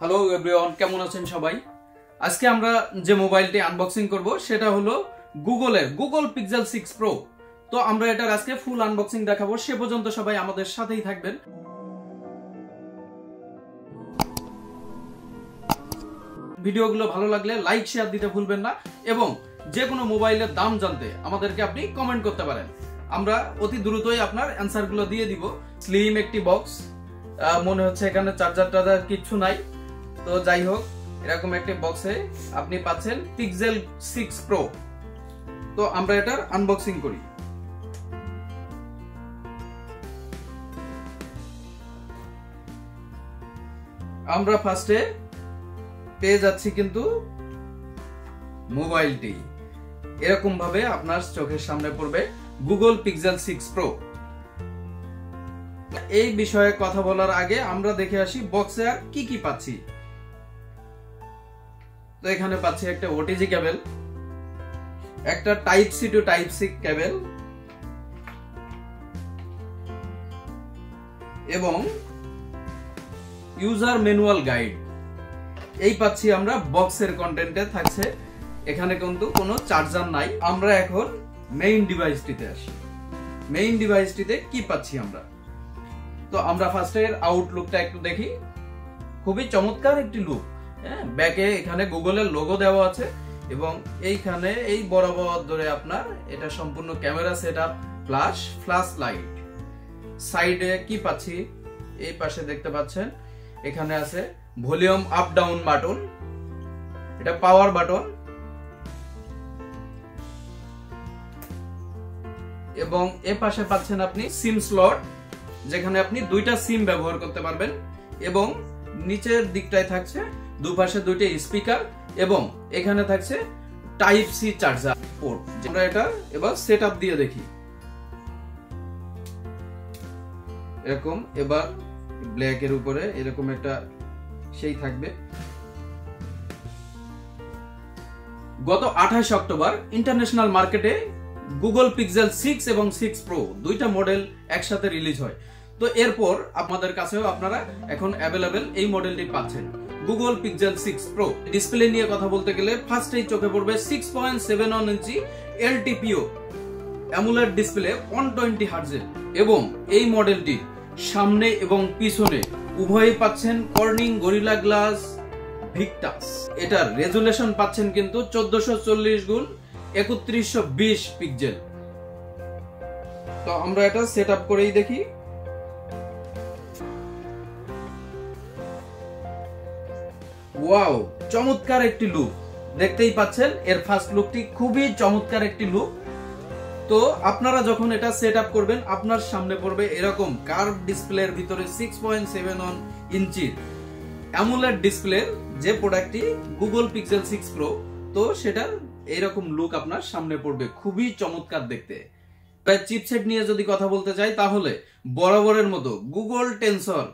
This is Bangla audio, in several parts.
হ্যালো এভরিওয়ান, কেমন আছেন সবাই? আজকে আমরা যে মোবাইলটি আনবক্সিং করব সেটা হলো গুগল পিক্সেল 6 প্রো। তো আমরা এটার আজকে ফুল আনবক্সিং দেখাবো, সে পর্যন্ত সবাই আমাদের সাথেই থাকবেন। ভিডিওগুলো ভালো লাগলে লাইক শেয়ার দিতে ভুলবেন না এবং যে কোনো মোবাইলের দাম জানতে আমাদেরকে আপনি কমেন্ট করতে পারেন, আমরা অতি দ্রুতই আপনার অ্যান্সারগুলো দিয়ে দিব। স্লিম একটি বক্স, মনে হচ্ছে এখানে চার্জার কিছু নাই। তো যাই হোক, এরকম একটি বক্সে আপনি পাচ্ছেন পিক্সেল 6 প্রো। তো আমরা এটার আনবক্সিং করি। আমরা ফার্স্টে পেয়ে যাচ্ছি কিন্তু মোবাইলটি এরকম ভাবে আপনার চোখের সামনে পড়বে, গুগল পিক্সেল 6 প্রো। এই বিষয়ে কথা বলার আগে আমরা দেখে আসি বক্সে আর কি কি পাচ্ছি। তো এখানে পাচ্ছি একটা ওটিজি কেবল, একটা type C to type C cable এবং ইউজার ম্যানুয়াল গাইড। এই পাচ্ছি আমরা বক্সের কন্টেন্টে থাকছে। এখানে কিন্তু কোনো চার্জার নাই। আমরা এখন মেইন ডিভাইসটিতে আসি। মেইন ডিভাইসটিতে কি পাচ্ছি আমরা? তো আমরা ফার্স্টে এর আউটলুকটা একটু দেখি। খুবই চমৎকার একটি লুক। ব্যাকে এখানে গুগলের লোগো দেওয়া আছে এবং এইখানে এই বরাবর ধরে আপনার এটা সম্পূর্ণ camera setup plus flash light. সাইডে কি পাচ্ছি? এই পাশে দেখতে পাচ্ছেন এখানে আছে ভলিউম আপ ডাউন বাটন, এটা পাওয়ার বাটন এবং এ পাশে পাচ্ছেন আপনি সিম স্লট, যেখানে আপনি দুইটা সিম ব্যবহার করতে পারবেন এবং নিচের দিকটায় থাকছে দুপাশে দুইটা স্পিকার এবং এখানে থাকছে টাইপ সি চার্জার পোর্ট। আমরা এটা এবার সেটআপ দিয়ে দেখি। এরকম এবার ব্ল্যাক এর উপরে এরকম একটা সেই থাকবে। গত 28 অক্টোবর ইন্টারন্যাশনাল মার্কেটে গুগল পিক্সেল 6 এবং 6 প্রো দুইটা মডেল একসাথে রিলিজ হয়। তো এরপর আপনাদের কাছেও আপনারা এখন অ্যাভেলেবেল এই মডেলটি পাচ্ছেন, গুগল পিক্সেল 6 প্রো। ডিসপ্লে নিয়ে কথা বলতে গেলে ফার্স্টেই চোখে পড়বে 6.71 ইঞ্চি এলটিপিও অ্যামোলেড ডিসপ্লে 120 হার্টজের এবং এই মডেলটি সামনে এবং পিছনে উভয়ই পাচ্ছেন কর্নিং গরিলা গ্লাস ভিক্টাস। এটার রেজুলেশন পাচ্ছেন কিন্তু 1440x3120 পিক্সেল। তো আমরা এটা সেটআপ করেই দেখি। ওয়াও, চমৎকার একটি লুক দেখতেই পাচ্ছেন। এর ফার্স্ট লুকটি খুবই চমৎকার একটি লুক। তো আপনারা যখন এটা সেটআপ করবেন আপনার সামনে পড়বে এরকম কার্ভ ডিসপ্লের ভিতরে 6.71 ইঞ্চির অ্যামোলেড ডিসপ্লে যে প্রোডাক্টটি গুগল পিক্সেল 6 প্রো। তো সেটার এইরকম লুক আপনার সামনে পড়বে, খুবই চমৎকার দেখতে। চিপসেট নিয়ে যদি কথা বলতে চাই তাহলে বরাবরের মতো গুগল টেনসর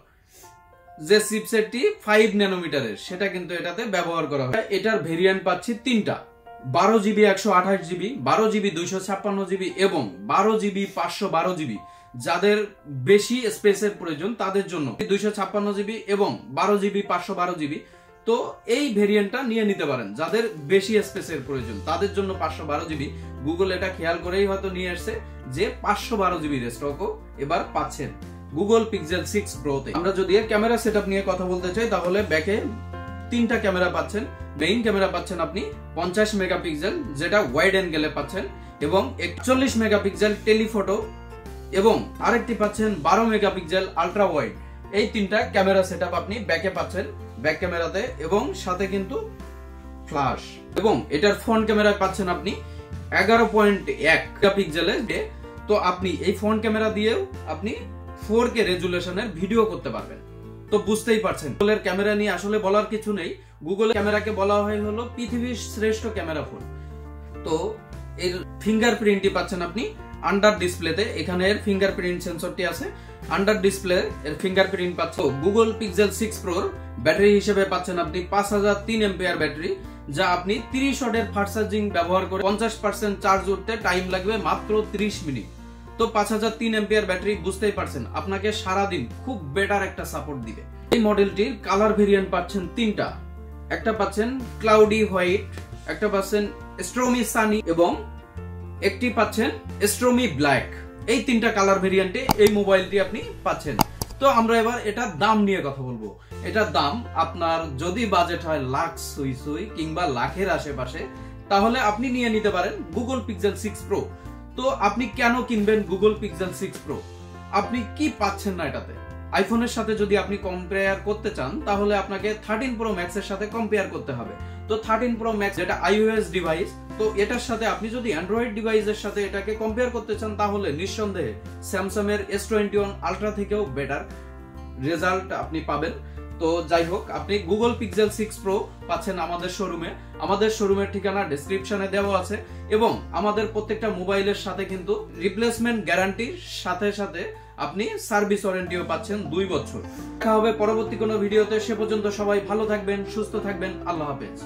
যে চিপসেটটি 5 ন্যানোমিটারের সেটা কিন্তু এটাতে ব্যবহার করা হয়। এটার ভেরিয়েন্ট পাচ্ছি তিনটা, 12GB 128GB, 12GB 256GB এবং 12GB 512GB। যাদের বেশি স্পেসের প্রয়োজন তাদের জন্য 256GB এবং 12GB 512GB। তো এই ভেরিয়েন্টটা নিয়ে নিতে পারেন। যাদের বেশি স্পেসের প্রয়োজন তাদের জন্য 512GB। গুগল এটা খেয়াল করেই হয়তো নিয়ে আসছে যে 512GB স্টকও এবার পাচ্ছেন গুগল পিক্সেল 6 প্রোতে। আমরা যদি এর ক্যামেরা সেটআপ নিয়ে কথা বলতে চাই তাহলে ব্যাকে তিনটা ক্যামেরা পাচ্ছেন। মেইন ক্যামেরা পাচ্ছেন আপনি 50 মেগাপিক্সেল, যেটা ওয়াইড অ্যাঙ্গেলে পাচ্ছেন এবং 41 মেগাপিক্সেল টেলিফটো এবং আরেকটি পাচ্ছেন 12 মেগাপিক্সেল আলট্রা ওয়াইড। এই তিনটা ক্যামেরা সেটআপ আপনি ব্যাকে পাচ্ছেন ব্যাক ক্যামেরাতে এবং সাথে কিন্তু ফ্ল্যাশ। এবং এটার ফ্রন্ট ক্যামেরায় পাচ্ছেন আপনি 11.1 মেগাপিক্সেলের। তো আপনি এই ফ্রন্ট ক্যামেরা দিয়েও আপনি 4K রেজুলেশনের ভিডিও করতে পারবেন। তো বুঝতেই পারছেন গুগলের ক্যামেরা নিয়ে আসলে বলার কিছু নেই। গুগলের ক্যামেরাকে বলা হয় হলো পৃথিবীর শ্রেষ্ঠ ক্যামেরা ফোন। তো এর ফিঙ্গারপ্রিন্টটি পাচ্ছেন আপনি আন্ডার ডিসপ্লেতে। এখানে এর ফিঙ্গারপ্রিন্ট সেন্সরটি আছে আন্ডার ডিসপ্লে। এর ফিঙ্গারপ্রিন্ট পাচ্ছেন। গুগল পিক্সেল 6 প্রোর ব্যাটারি হিসেবে পাচ্ছেন আপনি 5003 এম্পিয়ার ব্যাটারি, যা আপনি 30 ওয়াটের ফাস্ট চার্জিং ব্যবহার করে 50% চার্জ উঠতে টাইম লাগবে মাত্র 30 মিনিট। তো 5003 এম্পিয়ার ব্যাটারি বুঝতেই পারছেন আপনাকে সারা দিন খুব বেটার একটা সাপোর্ট দিবে। এই মডেলটির কালার ভেরিয়েন্ট পাচ্ছেন তিনটা। একটা পাচ্ছেন ক্লাউডি হোয়াইট, একটা পাচ্ছেন স্ট্রমি সানি এবং একটি পাচ্ছেন স্ট্রমি ব্ল্যাক। এই তিনটা কালার ভেরিয়েন্টে এই মোবাইলটি আপনি পাচ্ছেন। তো আমরা এবার এটার দাম নিয়ে কথা বলবো। এটার দাম আপনার যদি বাজেট হয় লাখ সুই সুই কিংবা লাখের আশেপাশে, তাহলে আপনি নিয়ে নিতে পারেন গুগল পিক্সেল 6 প্রো। তো আপনি কেন কিনবেন গুগল পিক্সেল 6 প্রো? আপনি কি পাচ্ছেন না এটাতে? আইফোনের সাথে যদি আপনি কম্পেয়ার করতে চান তাহলে আপনাকে 13 প্রো ম্যাক্স এর সাথে কম্পেয়ার করতে হবে। তো 13 প্রো ম্যাক্স যেটা iOS ডিভাইস, তো এটার সাথে আপনি যদি অ্যান্ড্রয়েড ডিভাইসের সাথে এটাকে কম্পেয়ার করতে চান তাহলে নিঃসন্দেহে স্যামসাং এর S21 আলট্রা থেকেও বেটার রেজাল্ট আপনি পাবেন। তো যাই হোক, আপনি গুগল পিক্সেল 6 প্রো পাচ্ছেন আমাদের শোরুমে। আমাদের শোরুমের ঠিকানা ডেসক্রিপশনে দেওয়া আছে এবং আমাদের প্রত্যেকটা মোবাইলের সাথে কিন্তু রিপ্লেসমেন্ট গ্যারান্টির সাথে সাথে আপনি সার্ভিস ওয়ারেন্টিও পাচ্ছেন 2 বছর। দেখা হবে পরবর্তী কোনো ভিডিওতে। সে পর্যন্ত সবাই ভালো থাকবেন, সুস্থ থাকবেন। আল্লাহ হাফেজ।